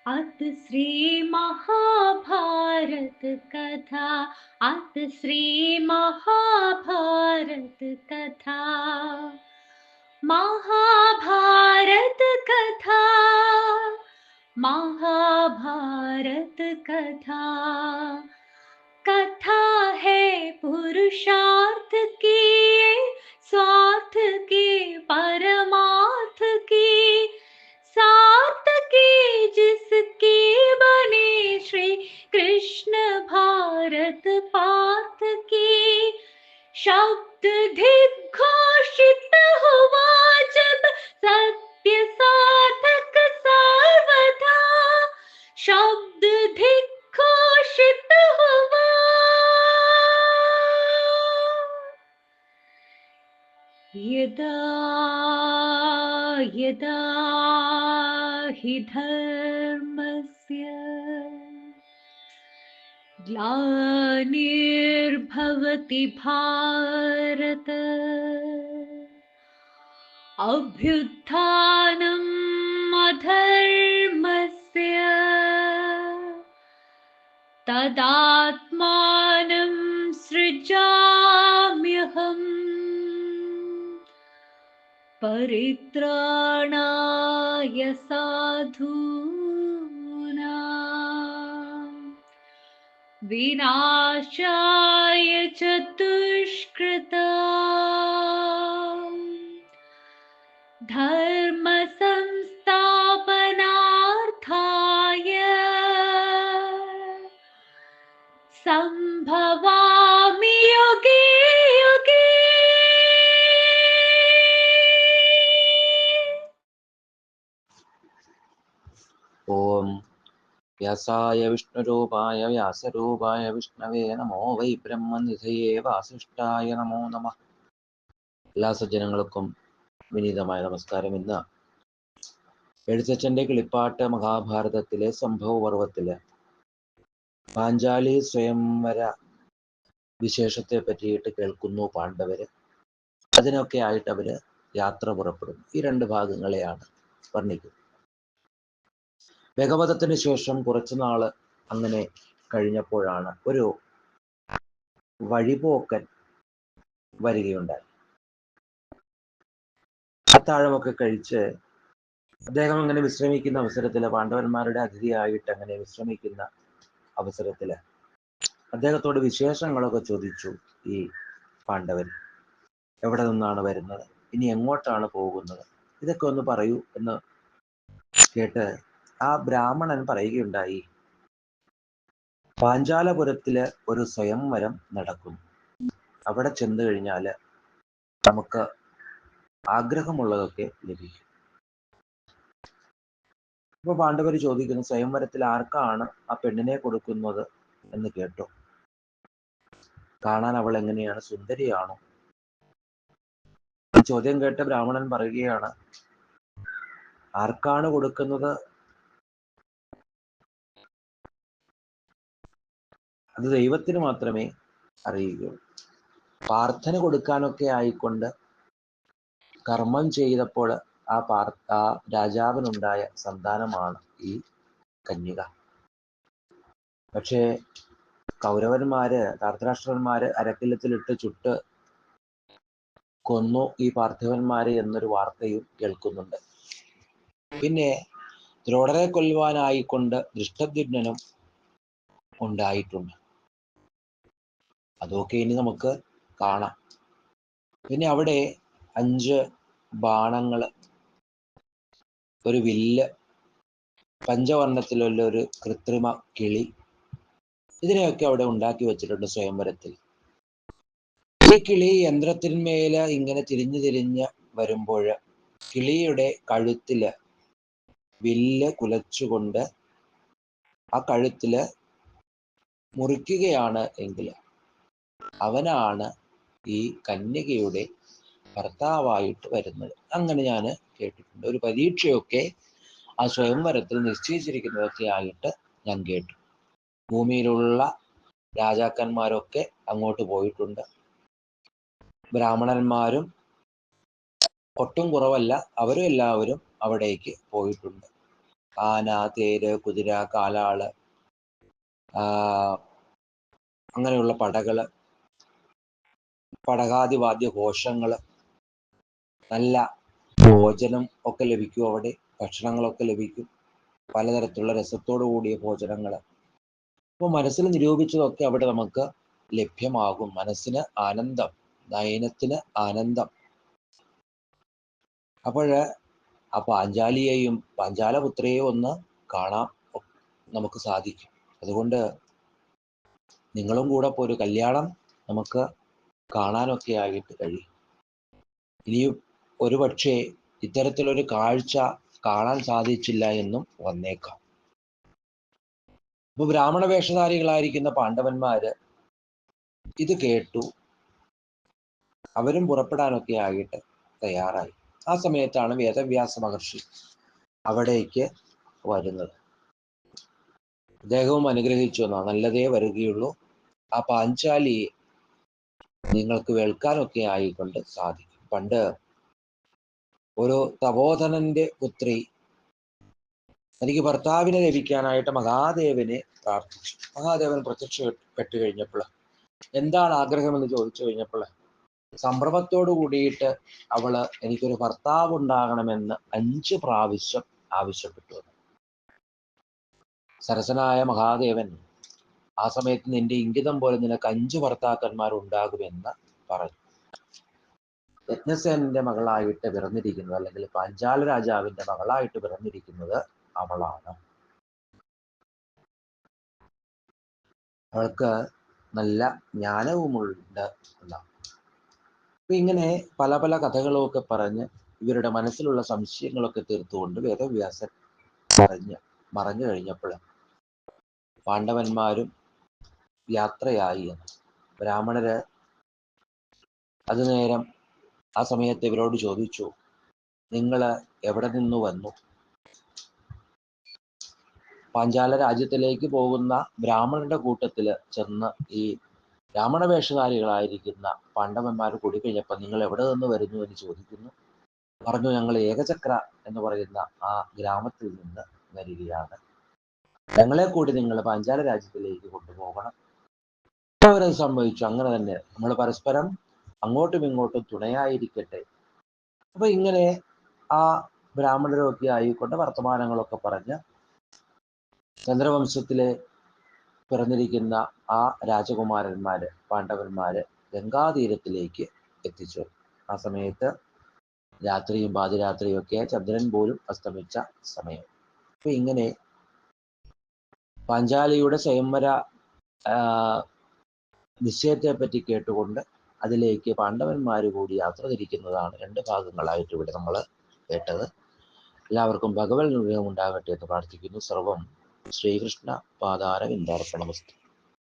अथ श्री महाभारत कथा। अथ श्री महाभारत कथा। महाभारत कथा। महाभारत कथा। कथा है पुरुषार्थ की, स्वार्थ के परमार्थ की, सार्थ की जिसकी बने श्री कृष्ण भारत पार्थ की। शब्द दिग्घोषित हुआ जब सत्य साधक सर्वथा। शब्द दिग्घोषित हुआ यदा यदा हि धर्मस्य ग्लानिर्भवति भारत, अभ्युत्थानम् अधर्मस्य तदात्मानं सृजाम्यहम् परित्राणाय साधूनां विनाशाय च दुष्कृतां धर्म संस्थापनार्थाय संभवामि युगे युगे। ओम व्यासाय विष्णुरूपाय व्यासरूपाय विष्णवे नमो वै ब्रह्मनिधये वासिष्ഠായ നമോ നമഃ. എല്ലാ സജ്ജനങ്ങൾക്കും വിനീതമായ നമസ്കാരം. ഇന്ന് എഴുത്തച്ഛൻ്റെ കിളിപ്പാട്ട് മഹാഭാരതത്തിലെ സംഭവ പർവ്വത്തിലെ പാഞ്ചാലി സ്വയംവര വിശേഷത്തെ പറ്റിയിട്ട് കേൾക്കുന്നു പാണ്ഡവര്. അതിനൊക്കെ ആയിട്ട് അവര് യാത്ര പുറപ്പെടും. ഈ രണ്ട് ഭാഗങ്ങളെയാണ് വർണ്ണിക്കുന്നത്. ഭഗവതത്തിന് ശേഷം കുറച്ചു നാള് അങ്ങനെ കഴിഞ്ഞപ്പോഴാണ് ഒരു വഴിപോക്കൻ വരികയുണ്ടായി. അത്താഴമൊക്കെ കഴിച്ച് അദ്ദേഹം അങ്ങനെ വിശ്രമിക്കുന്ന അവസരത്തില്, പാണ്ഡവന്മാരുടെ അതിഥിയായിട്ട് അങ്ങനെ വിശ്രമിക്കുന്ന അവസരത്തില് അദ്ദേഹത്തോട് വിശേഷങ്ങളൊക്കെ ചോദിച്ചു ഈ പാണ്ഡവൻ. എവിടെ നിന്നാണ് വരുന്നത്, ഇനി എങ്ങോട്ടാണ് പോകുന്നത്, ഇതൊക്കെ ഒന്ന് പറയൂ എന്ന് കേട്ട് ആ ബ്രാഹ്മണൻ പറയുകയുണ്ടായി, പാഞ്ചാലപുരത്തില് ഒരു സ്വയംവരം നടക്കുന്നു. അവിടെ ചെന്ന് കഴിഞ്ഞാല് നമുക്ക് ആഗ്രഹമുള്ളതൊക്കെ ലഭിക്കും. ഇപ്പൊ പാണ്ഡവർ ചോദിക്കുന്നു, സ്വയംവരത്തിൽ ആർക്കാണ് ആ പെണ്ണിനെ കൊടുക്കുന്നത് എന്ന് കേട്ടോ? കാണാൻ അവൾ എങ്ങനെയാണ്, സുന്ദരിയാണോ? ഈ ചോദ്യം കേട്ട് ബ്രാഹ്മണൻ പറയുകയാണ്, ആർക്കാണ് കൊടുക്കുന്നത് അത് ദൈവത്തിന് മാത്രമേ അറിയുകയുള്ളൂ. പാർത്ഥന കൊടുക്കാനൊക്കെ ആയിക്കൊണ്ട് കർമ്മം ചെയ്തപ്പോൾ ആ രാജാവിനുണ്ടായ സന്താനമാണ് ഈ കന്യക. പക്ഷേ കൗരവന്മാര്, ധാർത്തരാഷ്ട്രന്മാര് അരക്കില്ലത്തിലിട്ട് ചുട്ട് കൊന്നു ഈ പാർത്ഥിവന്മാരെ എന്നൊരു വാർത്തയും കേൾക്കുന്നുണ്ട്. പിന്നെ ദ്രോണരെ കൊല്ലുവാനായിക്കൊണ്ട് ദൃഷ്ടദ്യുമ്നനും ഉണ്ടായിട്ടുണ്ട്. അതൊക്കെ ഇനി നമുക്ക് കാണാം. പിന്നെ അവിടെ 5 ബാണങ്ങള്, ഒരു വില്ല്, പഞ്ചവർണ്ണത്തിലുള്ള ഒരു കൃത്രിമ കിളി, ഇതിനെയൊക്കെ അവിടെ ഉണ്ടാക്കി വെച്ചിട്ടുണ്ട് സ്വയംവരത്തിൽ. ഈ കിളി യന്ത്രത്തിന്മേല് ഇങ്ങനെ തിരിഞ്ഞ് തിരിഞ്ഞ് വരുമ്പോൾ കിളിയുടെ കഴുത്തില് വില്ല് കുലച്ചുകൊണ്ട് ആ കഴുത്തില് മുറിക്കുകയാണ് എങ്കിൽ അവനാണ് ഈ കന്യകയുടെ ഭർത്താവായിട്ട് വരുന്നത്. അങ്ങനെ ഞാൻ കേട്ടിട്ടുണ്ട്. ഒരു പരീക്ഷയൊക്കെ ആ സ്വയംവരത്തിൽ നിശ്ചയിച്ചിരിക്കുന്നതൊക്കെ ആയിട്ട് ഞാൻ കേട്ടു. ഭൂമിയിലുള്ള രാജാക്കന്മാരൊക്കെ അങ്ങോട്ട് പോയിട്ടുണ്ട്. ബ്രാഹ്മണന്മാരും ഒട്ടും കുറവല്ല, അവരും എല്ലാവരും അവിടേക്ക് പോയിട്ടുണ്ട്. ആന, തേര്, കുതിര, കാലാള്, അങ്ങനെയുള്ള പടകള്, പടകാതിവാദ്യഘോഷങ്ങള്, നല്ല ഭോജനം ഒക്കെ ലഭിക്കും. അവിടെ ഭക്ഷണങ്ങളൊക്കെ ലഭിക്കും, പലതരത്തിലുള്ള രസത്തോടു കൂടിയ ഭോജനങ്ങൾ. അപ്പോൾ മനസ്സിൽ നിരൂപിച്ചതൊക്കെ അവിടെ നമുക്ക് ലഭ്യമാകും. മനസ്സിന് ആനന്ദം, നയനത്തിന് ആനന്ദം. അപ്പോഴ് ആ പാഞ്ചാലിയെയും പാഞ്ചാലപുത്രയെയും ഒന്ന് കാണാൻ നമുക്ക് സാധിക്കും. അതുകൊണ്ട് നിങ്ങളും കൂടെ ഇപ്പോൾ ഒരു കല്യാണം നമുക്ക് കാണാനൊക്കെ ആയിട്ട് കഴിയും. ഇനിയും ഒരുപക്ഷെ ഇത്തരത്തിലൊരു കാഴ്ച കാണാൻ സാധിച്ചില്ല എന്നും വന്നേക്കാം. ഇപ്പൊ ബ്രാഹ്മണ വേഷധാരികളായിരിക്കുന്ന പാണ്ഡവന്മാര് ഇത് കേട്ടു. അവരും പുറപ്പെടാനൊക്കെ ആയിട്ട് തയ്യാറായി. ആ സമയത്താണ് വേദവ്യാസ മഹർഷി അവിടേക്ക് വരുന്നത്. അദ്ദേഹവും അനുഗ്രഹിച്ചു എന്നാ, നല്ലതേ വരികയുള്ളൂ, ആ പാഞ്ചാലിയെ നിങ്ങൾക്ക് വേൾക്കാനൊക്കെ ആയിക്കൊണ്ട് സാധിക്കും. പണ്ട് ഒരു തപോധനന്റെ പുത്രി തനിക്ക് ഭർത്താവിനെ ലഭിക്കാനായിട്ട് മഹാദേവനെ പ്രാർത്ഥിച്ചു. മഹാദേവൻ പ്രത്യക്ഷപ്പെട്ടു കഴിഞ്ഞപ്പോൾ എന്താണ് ആഗ്രഹമെന്ന് ചോദിച്ചു കഴിഞ്ഞപ്പോൾ സംഭ്രമത്തോടു കൂടിയിട്ട് അവള് എനിക്കൊരു ഭർത്താവ് ഉണ്ടാകണമെന്ന് 5 പ്രാവശ്യം ആവശ്യപ്പെട്ടു. സരസനായ മഹാദേവൻ ആ സമയത്ത് നിന്റെ ഇംഗിതം പോലെ നിനക്ക് 5 ഭർത്താക്കന്മാരുണ്ടാകുമെന്ന് പറഞ്ഞു. യജ്ഞസേനന്റെ മകളായിട്ട് പിറന്നിരിക്കുന്നത്, അല്ലെങ്കിൽ പാഞ്ചാല രാജാവിന്റെ മകളായിട്ട് പിറന്നിരിക്കുന്നത് അവളാണ്. അവൾക്ക് നല്ല ജ്ഞാനവുമുണ്ട് എന്നാണ്. അപ്പൊ ഇങ്ങനെ പല പല കഥകളൊക്കെ പറഞ്ഞ് ഇവരുടെ മനസ്സിലുള്ള സംശയങ്ങളൊക്കെ തീർത്തുകൊണ്ട് വേദവ്യാസൻ മറഞ്ഞു കഴിഞ്ഞപ്പോൾ പാണ്ഡവന്മാരും യാത്രയായി. ബ്രാഹ്മണര് അത് നേരം ആ സമയത്ത് ഇവരോട് ചോദിച്ചു, നിങ്ങൾ എവിടെ നിന്ന് വന്നു? പാഞ്ചാല രാജ്യത്തിലേക്ക് പോകുന്ന ബ്രാഹ്മണരുടെ കൂട്ടത്തിൽ ചെന്ന് ഈ ബ്രാഹ്മണ വേഷധാരികളായിരിക്കുന്ന പാണ്ഡവന്മാർ കൂടിക്കഴിഞ്ഞപ്പോൾ നിങ്ങൾ എവിടെ നിന്ന് വരുന്നു എന്ന് ചോദിക്കുന്നു. പറഞ്ഞു, ഞങ്ങൾ ഏകചക്ര എന്ന് പറയുന്ന ആ ഗ്രാമത്തിൽ നിന്ന് വരികയാണ്, ഞങ്ങളെ കൂടി നിങ്ങൾ പാഞ്ചാല രാജ്യത്തിലേക്ക് കൊണ്ടുപോകണം. അവരത് സംഭവിച്ചു. അങ്ങനെ തന്നെ നമ്മൾ പരസ്പരം അങ്ങോട്ടും ഇങ്ങോട്ടും തുണയായിരിക്കട്ടെ. അപ്പൊ ഇങ്ങനെ ആ ബ്രാഹ്മണരൊക്കെ ആയിക്കൊണ്ട് വർത്തമാനങ്ങളൊക്കെ പറഞ്ഞ് ചന്ദ്രവംശത്തിലെ പിറന്നിരിക്കുന്ന ആ രാജകുമാരന്മാര് പാണ്ഡവന്മാര് ഗംഗാതീരത്തിലേക്ക് എത്തിച്ചു. ആ സമയത്ത് രാത്രിയും പാതിരാത്രിയും ഒക്കെ ചന്ദ്രൻ പോലും അസ്തമിച്ച സമയം. അപ്പൊ ഇങ്ങനെ പാഞ്ചാലിയുടെ സ്വയംവര നിശ്ചയത്തെ പറ്റി കേട്ടുകൊണ്ട് അതിലേക്ക് പാണ്ഡവന്മാർ കൂടി യാത്ര തിരിക്കുന്നതാണ് 2 ഭാഗങ്ങളായിട്ട് ഇവിടെ നമ്മൾ കേട്ടത്. എല്ലാവർക്കും ഭഗവത് അനുഗ്രഹം ഉണ്ടാകട്ടെ എന്ന് പ്രാർത്ഥിക്കുന്നു. സർവം ശ്രീകൃഷ്ണ പാദാരവിന്ദാർപ്പണമസ്തു.